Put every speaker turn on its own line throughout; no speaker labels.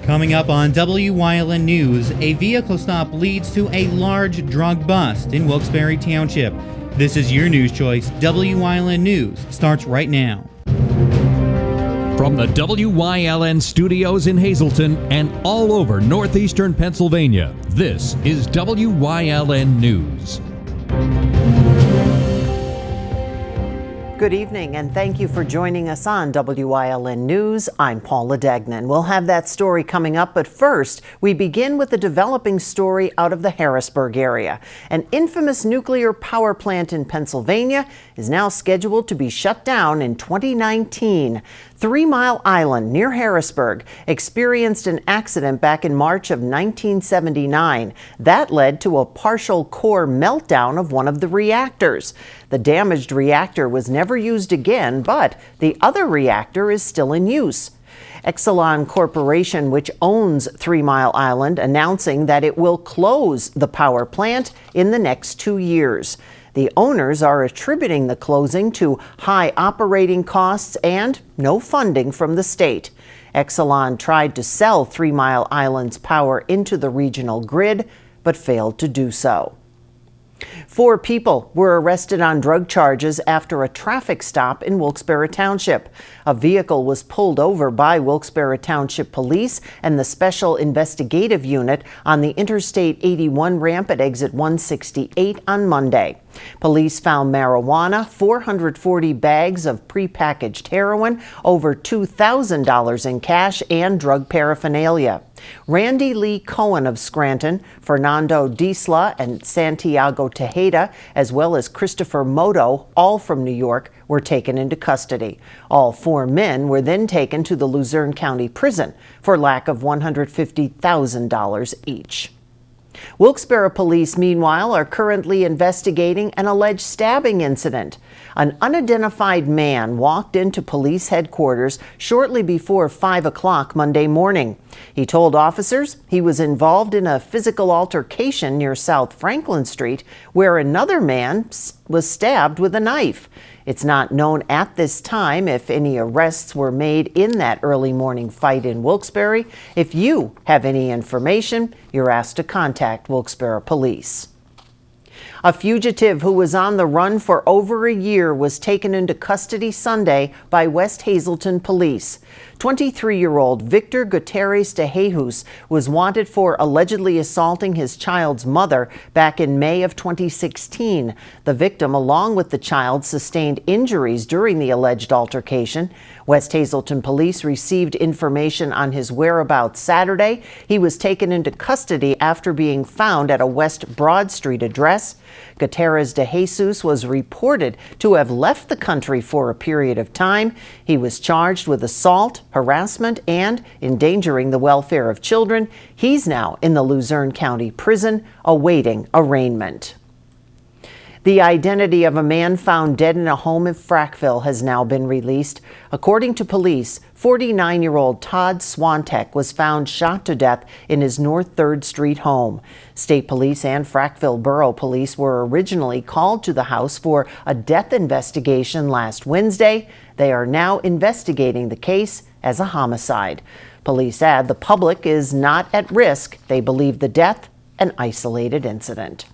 Coming up on Wyln News, a vehicle stop leads to a large drug bust in Wilkes-Barre Township. This is your news choice. Wyln News starts right now.
From the Wyln studios in Hazleton and all over northeastern Pennsylvania, this is Wyln News.
Good evening, and thank you for joining us on Wyln News. I'm Paula Degnan. We'll have that story coming up, but first, we begin with a developing story out of the Harrisburg area. An infamous nuclear power plant in Pennsylvania is now scheduled to be shut down in 2019. 3 Mile Island near Harrisburg experienced an accident back in March of 1979. That led to a partial core meltdown of one of the reactors. The damaged reactor was never used again, but the other reactor is still in use. Exelon Corporation, which owns 3 Mile Island, announcing that it will close the power plant in the next 2 years. The owners are attributing the closing to high operating costs and no funding from the state. Exelon tried to sell 3 Mile Island's power into the regional grid, but failed to do so. 4 people were arrested on drug charges after a traffic stop in Wilkes-Barre Township. A vehicle was pulled over by Wilkes-Barre Township Police and the Special Investigative Unit on the Interstate 81 ramp at exit 168 on Monday. Police found marijuana, 440 bags of prepackaged heroin, over $2,000 in cash, and drug paraphernalia. Randy Lee Cohen of Scranton, Fernando Disla and Santiago Tejeda, as well as Christopher Moto, all from New York, were taken into custody. All 4 men were then taken to the Luzerne County Prison for lack of $150,000 each. Wilkes-Barre police, meanwhile, are currently investigating an alleged stabbing incident. An unidentified man walked into police headquarters shortly before 5 o'clock Monday morning. He told officers he was involved in a physical altercation near South Franklin Street, where another man was stabbed with a knife. It's not known at this time if any arrests were made in that early morning fight in Wilkes-Barre. If you have any information, you're asked to contact Wilkes-Barre Police. A fugitive who was on the run for over a year was taken into custody Sunday by West Hazleton Police. 23-year-old Victor Gutierrez de Jesus was wanted for allegedly assaulting his child's mother back in May of 2016. The victim, along with the child, sustained injuries during the alleged altercation. West Hazleton Police received information on his whereabouts Saturday. He was taken into custody after being found at a West Broad Street address. Gutierrez de Jesus was reported to have left the country for a period of time. He was charged with assault, harassment, and endangering the welfare of children. He's now in the Luzerne County Prison awaiting arraignment. The identity of a man found dead in a home in Frackville has now been released. According to police, 49-year-old Todd Swantek was found shot to death in his North 3rd Street home. State Police and Frackville Borough Police were originally called to the house for a death investigation last Wednesday. They are now investigating the case as a homicide. Police add the public is not at risk. They believe the death an isolated incident.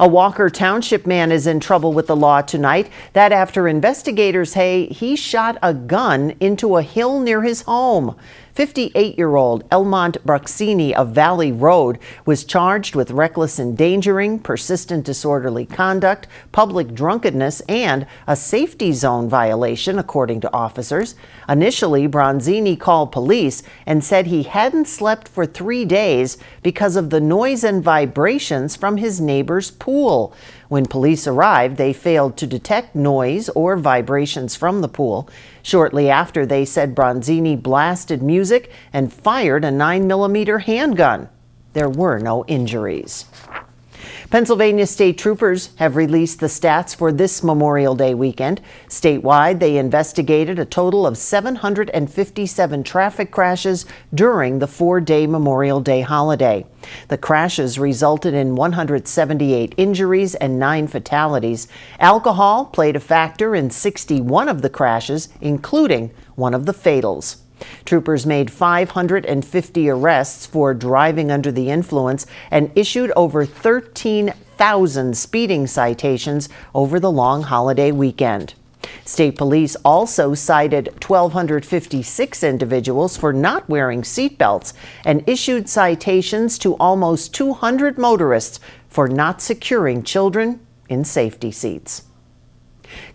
A Walker Township man is in trouble with the law tonight. That after investigators say he shot a gun into a hill near his home. 58-year-old Elmont Bruxini of Valley Road was charged with reckless endangering, persistent disorderly conduct, public drunkenness, and a safety zone violation, according to officers. Initially, Bronzini called police and said he hadn't slept for 3 days because of the noise and vibrations from his neighbor's pool. When police arrived, they failed to detect noise or vibrations from the pool. Shortly after, they said Bronzini blasted music and fired a 9mm handgun. There were no injuries. Pennsylvania state troopers have released the stats for this Memorial Day weekend. Statewide, they investigated a total of 757 traffic crashes during the 4-day Memorial Day holiday. The crashes resulted in 178 injuries and 9 fatalities. Alcohol played a factor in 61 of the crashes, including one of the fatals. Troopers made 550 arrests for driving under the influence and issued over 13,000 speeding citations over the long holiday weekend. State police also cited 1,256 individuals for not wearing seatbelts and issued citations to almost 200 motorists for not securing children in safety seats.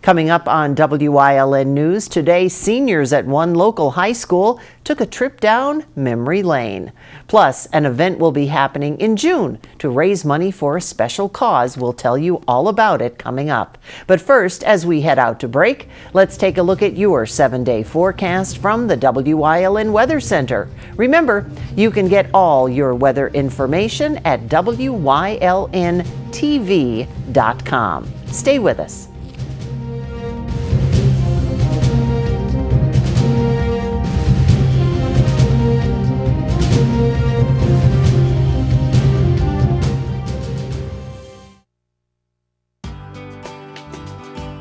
Coming up on WYLN News, today seniors at one local high school took a trip down memory lane. Plus, an event will be happening in June to raise money for a special cause. We'll tell you all about it coming up. But first, as we head out to break, let's take a look at your 7-day forecast from the WYLN Weather Center. Remember, you can get all your weather information at WYLNTV.com. Stay with us.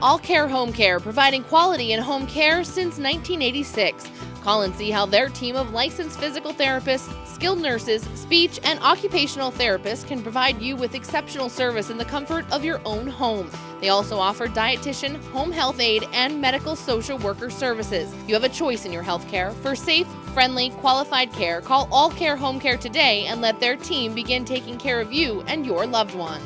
All Care Home Care, providing quality in home care since 1986. Call and see how their team of licensed physical therapists, skilled nurses, speech, and occupational therapists can provide you with exceptional service in the comfort of your own home. They also offer dietitian, home health aide, and medical social worker services. You have a choice in your health care. For safe, friendly, qualified care, call All Care Home Care today and let their team begin taking care of you and your loved ones.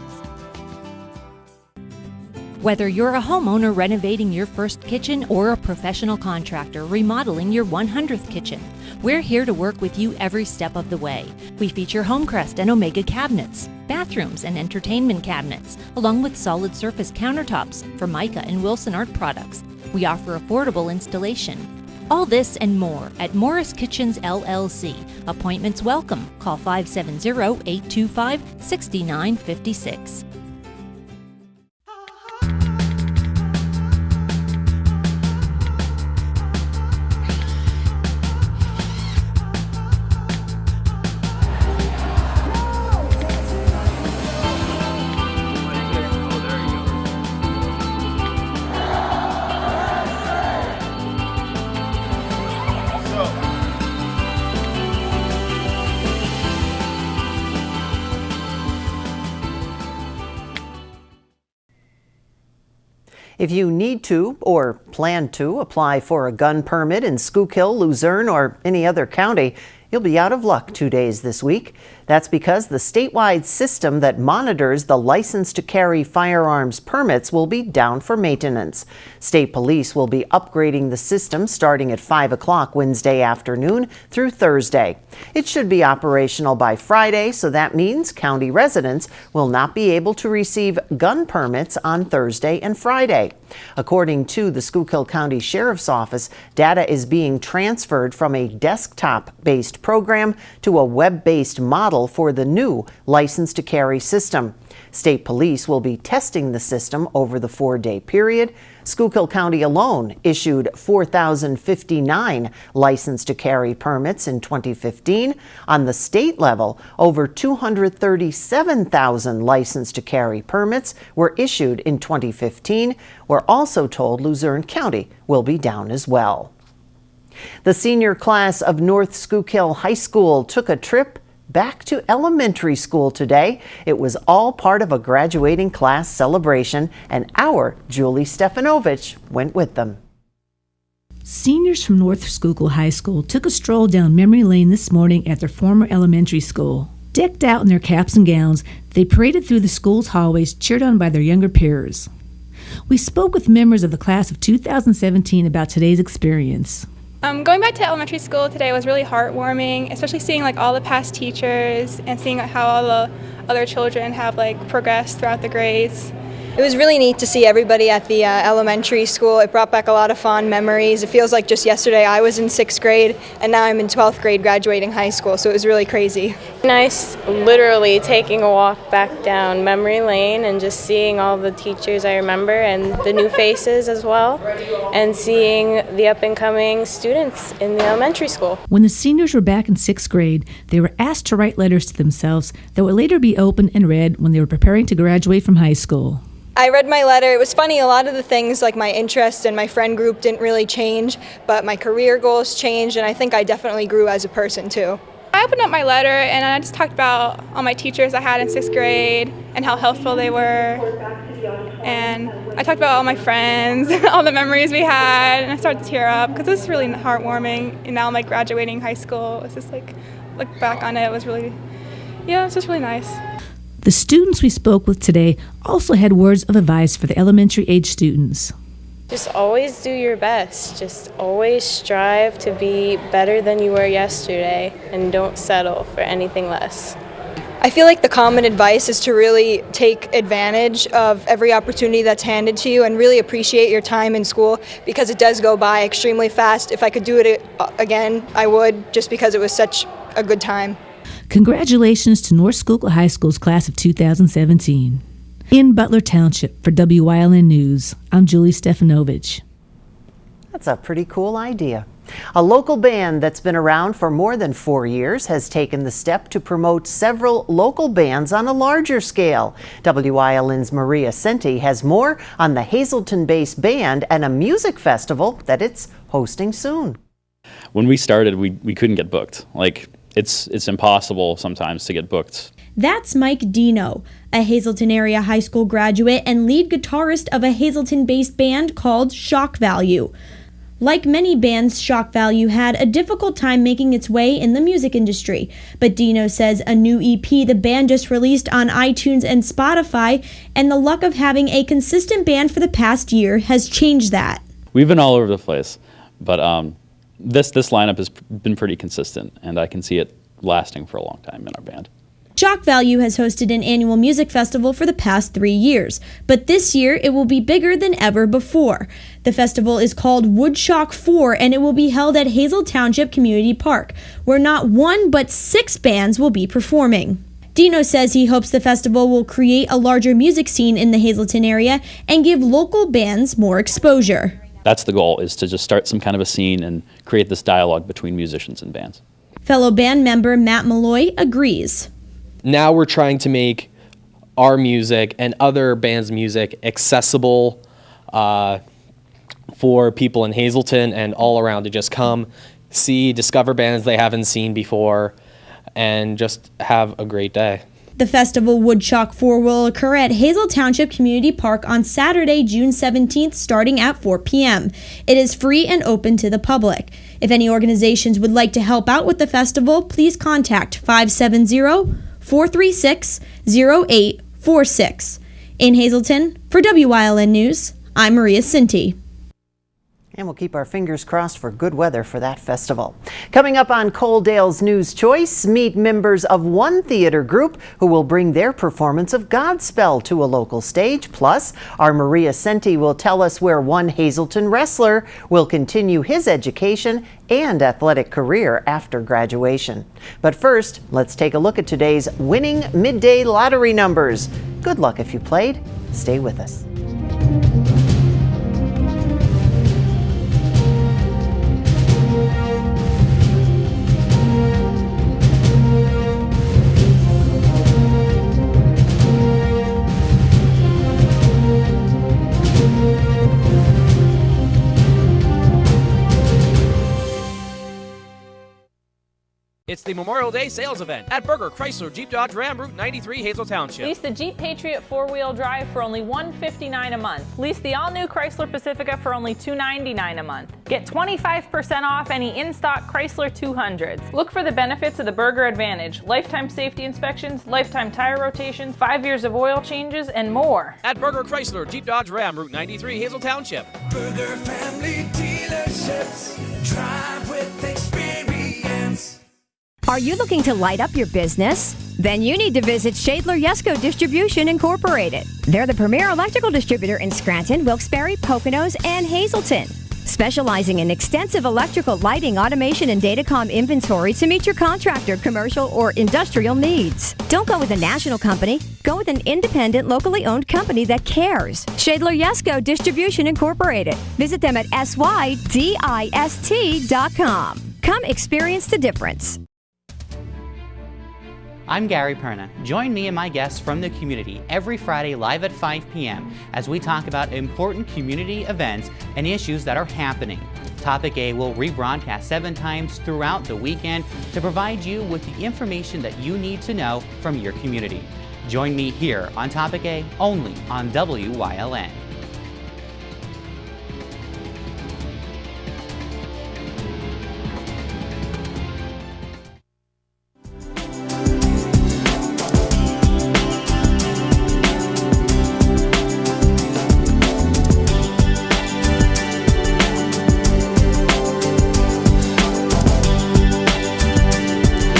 Whether you're a homeowner renovating your first kitchen or a professional contractor remodeling your 100th kitchen, we're here to work with you every step of the way. We feature Homecrest and Omega cabinets, bathrooms and entertainment cabinets, along with solid surface countertops for Mica and Wilson Art products. We offer affordable installation. All this and more at Morris Kitchens LLC. Appointments welcome. Call 570-825-6956.
If you need to or plan to apply for a gun permit in Schuylkill, Luzerne, or any other county, you'll be out of luck 2 days this week. That's because the statewide system that monitors the license to carry firearms permits will be down for maintenance. State police will be upgrading the system starting at 5 o'clock Wednesday afternoon through Thursday. It should be operational by Friday, so that means county residents will not be able to receive gun permits on Thursday and Friday. According to the Schuylkill County Sheriff's Office, data is being transferred from a desktop-based program to a web-based model for the new license to carry system. State police will be testing the system over the 4-day period. Schuylkill County alone issued 4,059 license to carry permits in 2015. On the state level, over 237,000 license to carry permits were issued in 2015. We're also told Luzerne County will be down as well. The senior class of North Schuylkill High School took a trip back to elementary school today. It was all part of a graduating class celebration, and our Julie Stefanovich went with them.
Seniors from North Schuylkill High School took a stroll down memory lane this morning at their former elementary school. Decked out in their caps and gowns, they paraded through the school's hallways, cheered on by their younger peers. We spoke with members of the class of 2017 about today's experience.
Going back to elementary school today was really heartwarming, especially seeing all the past teachers and seeing how all the other children have progressed throughout the grades.
It was really neat to see everybody at the elementary school. It brought back a lot of fond memories. It feels like just yesterday I was in 6th grade and now I'm in 12th grade graduating high school, so it was really crazy.
Nice, literally taking a walk back down memory lane and just seeing all the teachers I remember and the new faces as well, and seeing the up and coming students in the elementary school.
When the seniors were back in 6th grade, they were asked to write letters to themselves that would later be opened and read when they were preparing to graduate from high school.
I read my letter. It was funny, a lot of the things like my interests and my friend group didn't really change, but my career goals changed, and I think I definitely grew as a person too.
I opened up my letter and I just talked about all my teachers I had in 6th grade and how helpful they were. And I talked about all my friends, all the memories we had, and I started to tear up because it was really heartwarming. And now I'm like graduating high school. It's just like, look back on it, it was really, it's just really nice.
The students we spoke with today also had words of advice for the elementary age students.
Just always do your best. Just always strive to be better than you were yesterday and don't settle for anything less.
I feel like the common advice is to really take advantage of every opportunity that's handed to you and really appreciate your time in school because it does go by extremely fast. If I could do it again, I would, just because it was such a good time.
Congratulations to North Schuylkill High School's class of 2017. In Butler Township for WYLN News, I'm Julie Stefanovich.
That's a pretty cool idea. A local band that's been around for more than 4 years has taken the step to promote several local bands on a larger scale. WYLN's Maria Senti has more on the Hazleton-based band and a music festival that it's hosting soon.
When we started, we couldn't get booked. It's impossible sometimes to get booked.
That's Mike Dino, a Hazleton area high school graduate and lead guitarist of a Hazleton-based band called Shock Value. Like many bands, Shock Value had a difficult time making its way in the music industry, but Dino says a new EP the band just released on iTunes and Spotify, and the luck of having a consistent band for the past year has changed that.
We've been all over the place, but this lineup has been pretty consistent, and I can see it lasting for a long time in our band.
Shock Value has hosted an annual music festival for the past 3 years, but this year it will be bigger than ever before. The festival is called Woodshock 4, and it will be held at Hazel Township Community Park, where not 1 but 6 bands will be performing. Dino says he hopes the festival will create a larger music scene in the Hazleton area and give local bands more exposure.
That's the goal, is to just start some kind of a scene and create this dialogue between musicians and bands.
Fellow band member Matt Malloy agrees.
Now we're trying to make our music and other bands' music accessible for people in Hazleton and all around to just come, see, discover bands they haven't seen before, and just have a great day.
The festival Woodshock 4 will occur at Hazel Township Community Park on Saturday, June 17th, starting at 4 p.m. It is free and open to the public. If any organizations would like to help out with the festival, please contact 570-436-0846. In Hazleton, for WYLN News, I'm Maria Sinti.
And we'll keep our fingers crossed for good weather for that festival. Coming up on Coaldale's News Choice, meet members of one theater group who will bring their performance of Godspell to a local stage. Plus, our Maria Senti will tell us where one Hazleton wrestler will continue his education and athletic career after graduation. But first, let's take a look at today's winning midday lottery numbers. Good luck if you played. Stay with us.
It's the Memorial Day sales event at Berger Chrysler Jeep Dodge Ram Route 93 Hazel Township.
Lease the Jeep Patriot 4-wheel drive for only $159 a month. Lease the all-new Chrysler Pacifica for only $299 a month. Get 25% off any in-stock Chrysler 200s. Look for the benefits of the Berger Advantage: lifetime safety inspections, lifetime tire rotations, 5 years of oil changes, and more.
At Berger Chrysler Jeep Dodge Ram Route 93 Hazel Township.
Berger Family Dealerships. Drive with experience.
Are you looking to light up your business? Then you need to visit Shadler Yesco Distribution Incorporated. They're the premier electrical distributor in Scranton, Wilkes-Barre, Poconos, and Hazleton. Specializing in extensive electrical lighting, automation, and datacom inventory to meet your contractor, commercial, or industrial needs. Don't go with a national company. Go with an independent, locally owned company that cares. Shadler Yesco Distribution Incorporated. Visit them at sydist.com. Come experience the difference.
I'm Gary Perna. Join me and my guests from the community every Friday live at 5 p.m. as we talk about important community events and issues that are happening. Topic A will rebroadcast 7 times throughout the weekend to provide you with the information that you need to know from your community. Join me here on Topic A, only on WYLN.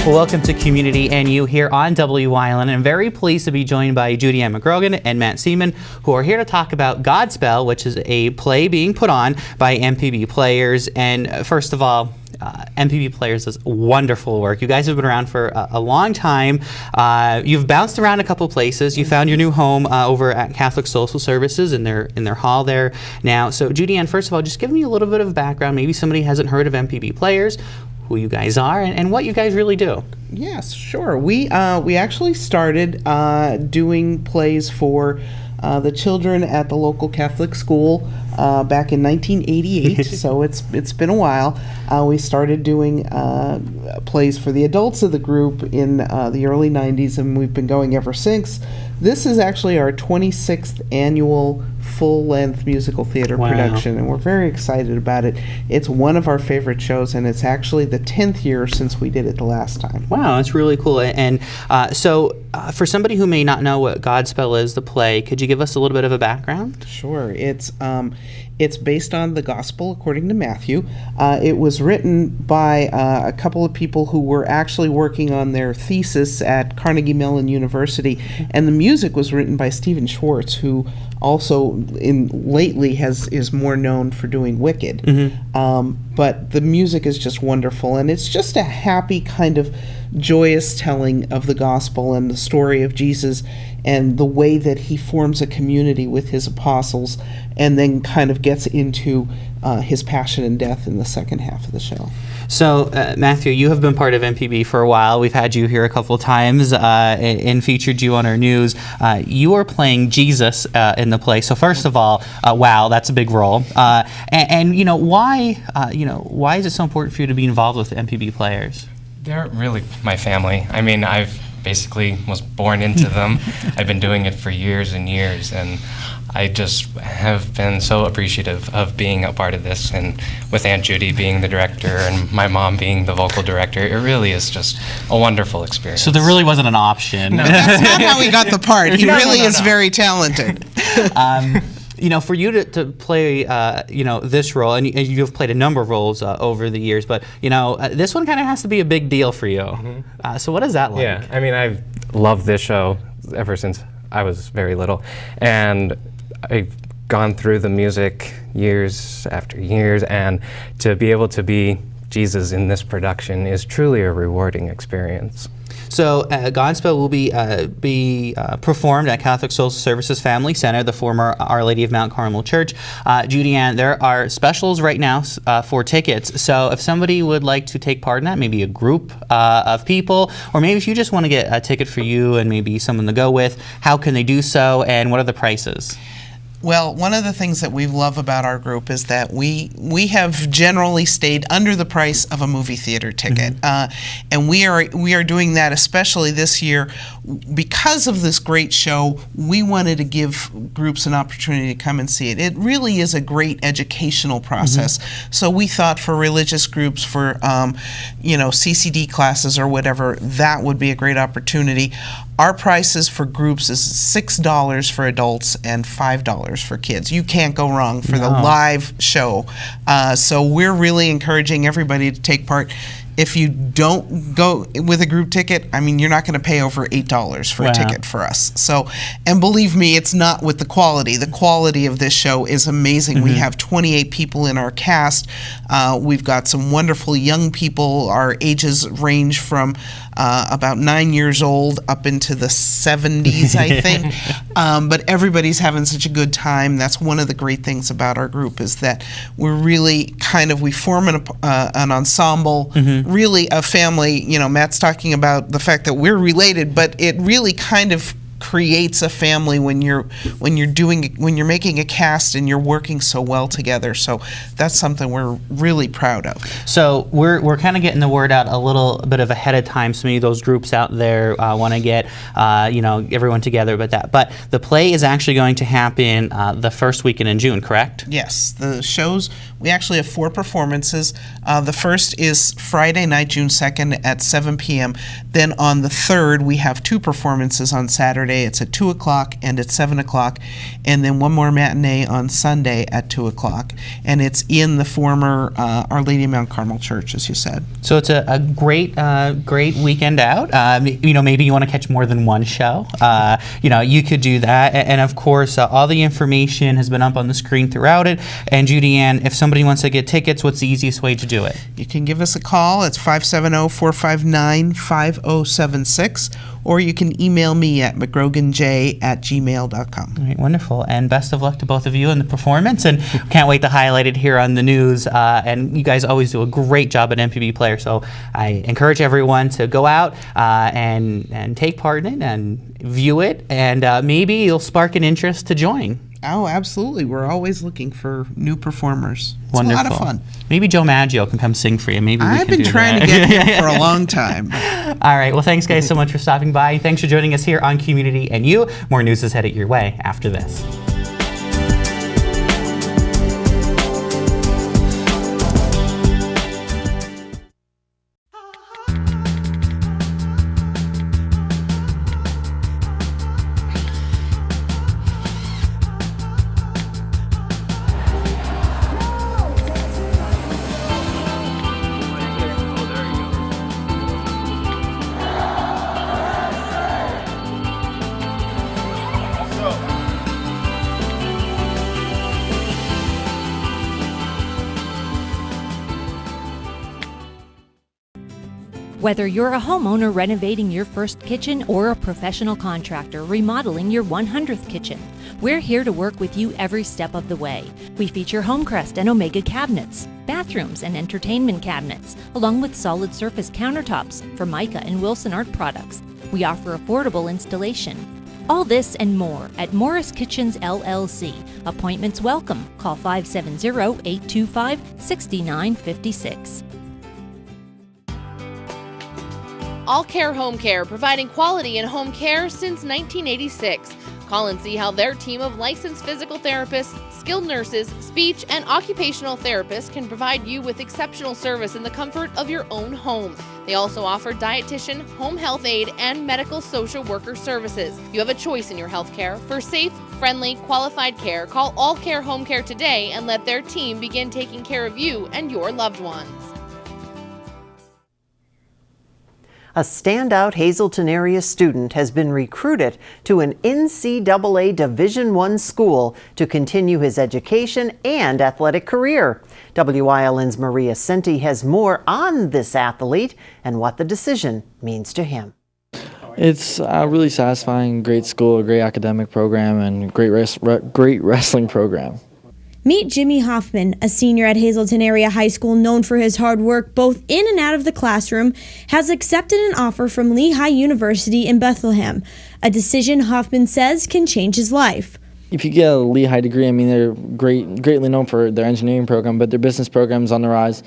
Welcome to Community and You here on WYLN. I'm very pleased to be joined by Judy Ann McGrogan and Matt Seaman, who are here to talk about Godspell, which is a play being put on by MPB Players. And first of all, MPB Players does wonderful work. You guys have been around for a long time. You've bounced around a couple places. You found your new home over at Catholic Social Services in their hall there now. So Judy Ann, first of all, just give me a little bit of background. Maybe somebody hasn't heard of MPB Players, who you guys are, and what you guys really do.
Yes, sure. We actually started doing plays for the children at the local Catholic school back in 1988, so it's been a while. We started doing plays for the adults of the group in the early 90s, and we've been going ever since. This is actually our 26th annual full-length musical theater production, and we're very excited about it. It's one of our favorite shows, and it's actually the 10th year since we did it the last time.
Wow, that's really cool. And so for somebody who may not know what Godspell is, the play, could you give us a little bit of a background?
Sure. It's based on the Gospel according to Matthew. It was written by a couple of people who were actually working on their thesis at Carnegie Mellon University, and the music was written by Stephen Schwartz, who also lately is more known for doing Wicked. Mm-hmm. But the music is just wonderful, and it's just a happy kind of joyous telling of the gospel and the story of Jesus and the way that he forms a community with his apostles, and then kind of gets into his passion and death in the second half of the show.
So, Matthew, you have been part of MPB for a while. We've had you here a couple of times and featured you on our news. You are playing Jesus in the play. So, first of all, wow, that's a big role. And you know, why is it so important for you to be involved with MPB Players?
They're really my family. I mean, I've basically was born into them. I've been doing it for years and years, and I just have been so appreciative of being a part of this, and with Aunt Judy being the director and my mom being the vocal director, it really is just a wonderful experience.
So there really wasn't an option.
No, that's not how he got the part. He really is very talented.
You know, for you to play, this role, and you've played a number of roles over the years, but, this one kind of has to be a big deal for you. Mm-hmm. So what is that like?
Yeah, I mean, I've loved this show ever since I was very little, and I've gone through the music years after years, and to be able to be Jesus in this production is truly a rewarding experience.
So Godspell will be performed at Catholic Social Services Family Center, the former Our Lady of Mount Carmel Church. Judy Ann, there are specials right now for tickets. So if somebody would like to take part in that, maybe a group of people, or maybe if you just want to get a ticket for you and maybe someone to go with, how can they do so, and what are the prices?
Well, one of the things that we love about our group is that we have generally stayed under the price of a movie theater ticket, and we are doing that especially this year because of this great show. We wanted to give groups an opportunity to come and see it. It really is a great educational process. So we thought for religious groups, for CCD classes or whatever, that would be a great opportunity. Our prices for groups is $6 for adults and $5 for kids. You can't go wrong for the live show. So we're really encouraging everybody to take part. If you don't go with a group ticket, I mean, you're not going to pay over $8 for a ticket for us. So, and believe me, it's not with the quality. The quality of this show is amazing. We have 28 people in our cast. We've got some wonderful young people. Our ages range from about 9 years old up into the 70s, I think. But everybody's having such a good time. That's one of the great things about our group, is that we're really we form an ensemble. really a family. You know, Matt's talking about the fact that we're related, but it really kind of creates a family when you're making a cast and you're working so well together. So that's something we're really proud of.
So we're kind of getting the word out a little bit of ahead of time. So maybe those groups out there want to get everyone together. But the play is actually going to happen the first weekend in June, correct?
Yes, the shows, we actually have 4 performances. The first is Friday night, June 2nd at 7 p.m. Then on the 3rd, we have 2 performances on Saturday. It's at 2 o'clock and at 7 o'clock. And then one more matinee on Sunday at 2 o'clock. And it's in the former Our Lady of Mount Carmel Church, as you said.
So it's a great weekend out. Maybe you want to catch more than one show. You could do that. And of course, all the information has been up on the screen throughout it. And Judy Ann, if somebody wants to get tickets, what's the easiest way to do it?
You can give us a call. It's 570-459-5076. Or you can email me at mcgroganj@gmail.com.
All right, wonderful. And best of luck to both of you in the performance. And can't wait to highlight it here on the news. And you guys always do a great job at MPB Player. So I encourage everyone to go out and take part in it and view it. And maybe you'll spark an interest to join.
Oh, absolutely. We're always looking for new performers. It's
Wonderful.
a lot of fun.
Maybe Joe Maggio can come sing for you. Maybe
I've been trying to get him for a long time.
All right. Well, thanks, guys, so much for stopping by. Thanks for joining us here on Community and You. More news is headed your way after this.
Whether you're a homeowner renovating your first kitchen or a professional contractor remodeling your 100th kitchen, we're here to work with you every step of the way. We feature Homecrest and Omega cabinets, bathrooms and entertainment cabinets, along with solid surface countertops for Mica and Wilson Art products. We offer affordable installation. All this and more at Morris Kitchens LLC. Appointments welcome. Call 570-825-6956.
All Care Home Care, providing quality in home care since 1986. Call and see how their team of licensed physical therapists, skilled nurses, speech, and occupational therapists can provide you with exceptional service in the comfort of your own home. They also offer dietitian, home health aide, and medical social worker services. You have a choice in your health care. For safe, friendly, qualified care, call All Care Home Care today and let their team begin taking care of you and your loved ones.
A standout Hazleton area student has been recruited to an NCAA Division I school to continue his education and athletic career. WYLN's Maria Senti has more on this athlete and what the decision means to him.
It's really satisfying, great school, a great academic program, and great wrestling program.
Meet Jimmy Hoffman, a senior at Hazleton Area High School known for his hard work both in and out of the classroom, has accepted an offer from Lehigh University in Bethlehem, a decision Hoffman says can change his life.
If you get a Lehigh degree, I mean, they're greatly known for their engineering program, but their business program is on the rise,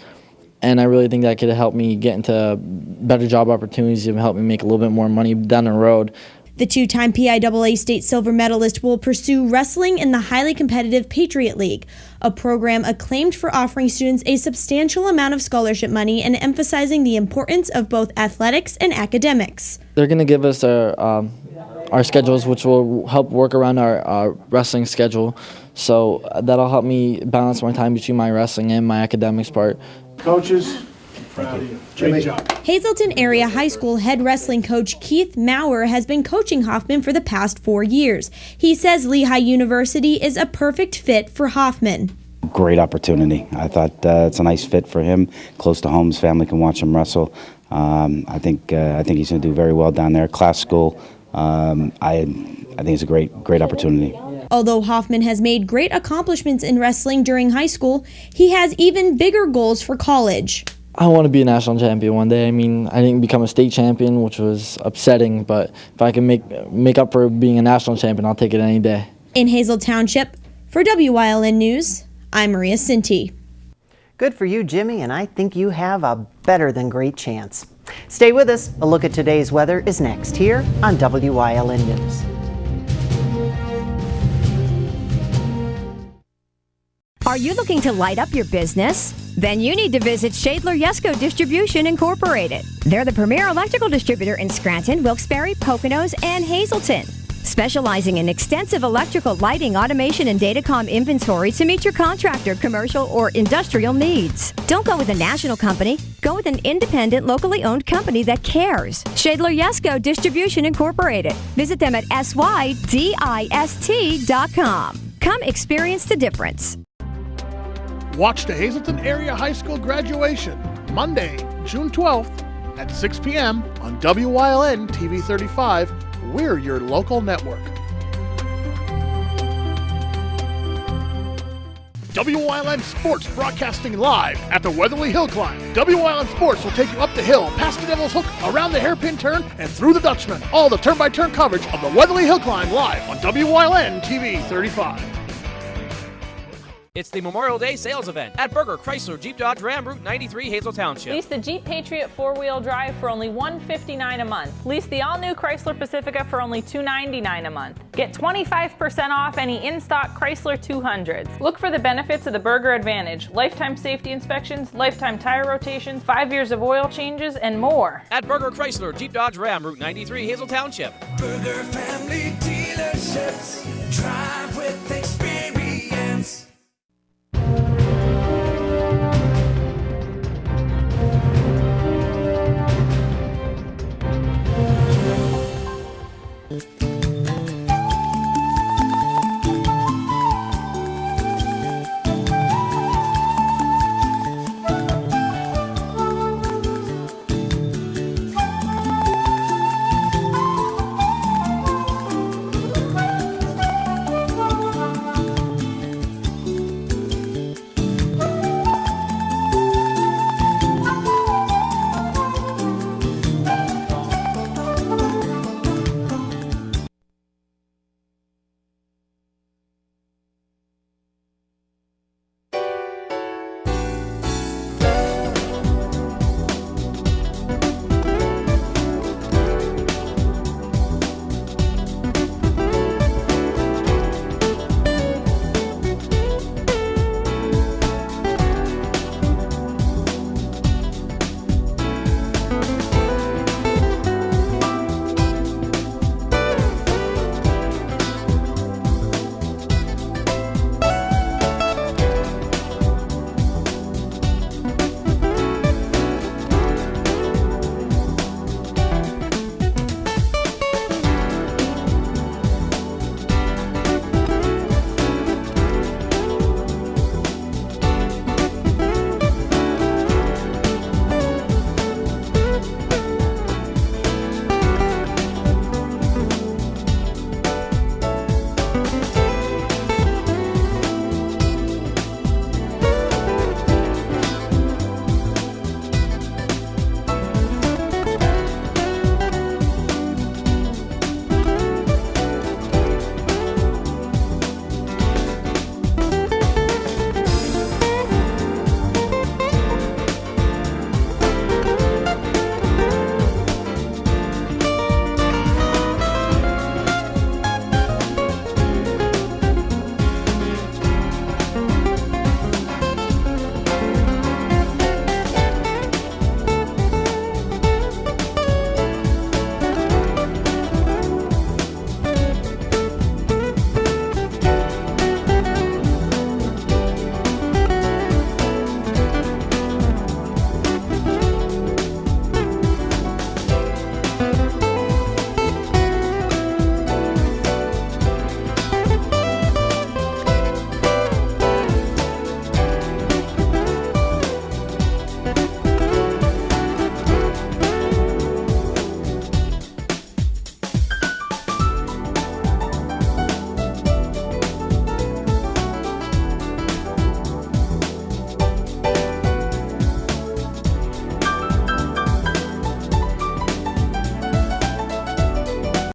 and I really think that could help me get into better job opportunities and help me make a little bit more money down the road.
The two-time PIAA state silver medalist will pursue wrestling in the highly competitive Patriot League, a program acclaimed for offering students a substantial amount of scholarship money and emphasizing the importance of both athletics and academics.
They're going to give us our schedules, which will help work around our wrestling schedule, so that'll help me balance my time between my wrestling and my academics part.
Coaches, great job.
Hazleton Area High School head wrestling coach Keith Maurer has been coaching Hoffman for the past 4 years. He says Lehigh University is a perfect fit for Hoffman.
Great opportunity. I thought it's a nice fit for him. Close to home, his family can watch him wrestle. I think he's going to do very well down there. Class school. I think it's a great opportunity.
Although Hoffman has made great accomplishments in wrestling during high school, he has even bigger goals for college.
I want to be a national champion one day. I mean, I didn't become a state champion, which was upsetting, but if I can make up for being a national champion, I'll take it any day.
In Hazel Township, for WYLN News, I'm Maria Sinti.
Good for you, Jimmy, and I think you have a better than great chance. Stay with us. A look at today's weather is next here on WYLN News.
Are you looking to light up your business? Then you need to visit Shadler Yesco Distribution Incorporated. They're the premier electrical distributor in Scranton, Wilkes-Barre, Poconos, and Hazleton. Specializing in extensive electrical lighting, automation, and datacom inventory to meet your contractor, commercial, or industrial needs. Don't go with a national company. Go with an independent, locally owned company that cares. Shadler Yesco Distribution Incorporated. Visit them at SYDIST.com. Come experience the difference.
Watch the Hazleton Area High School graduation Monday, June 12th at 6 p.m. on WYLN TV 35. We're your local network. WYLN Sports broadcasting live at the Weatherly Hill Climb. WYLN Sports will take you up the hill, past the Devil's Hook, around the hairpin turn, and through the Dutchman. All the turn-by-turn coverage of the Weatherly Hill Climb live on WYLN TV 35.
It's the Memorial Day sales event at Berger Chrysler Jeep Dodge Ram Route 93 Hazel Township.
Lease the Jeep Patriot 4-wheel drive for only $159 a month. Lease the all-new Chrysler Pacifica for only $299 a month. Get 25% off any in-stock Chrysler 200s. Look for the benefits of the Berger Advantage: lifetime safety inspections, lifetime tire rotations, 5 years of oil changes, and more.
At Berger Chrysler Jeep Dodge Ram Route 93 Hazel Township.
Berger Family Dealerships. Drive with experience.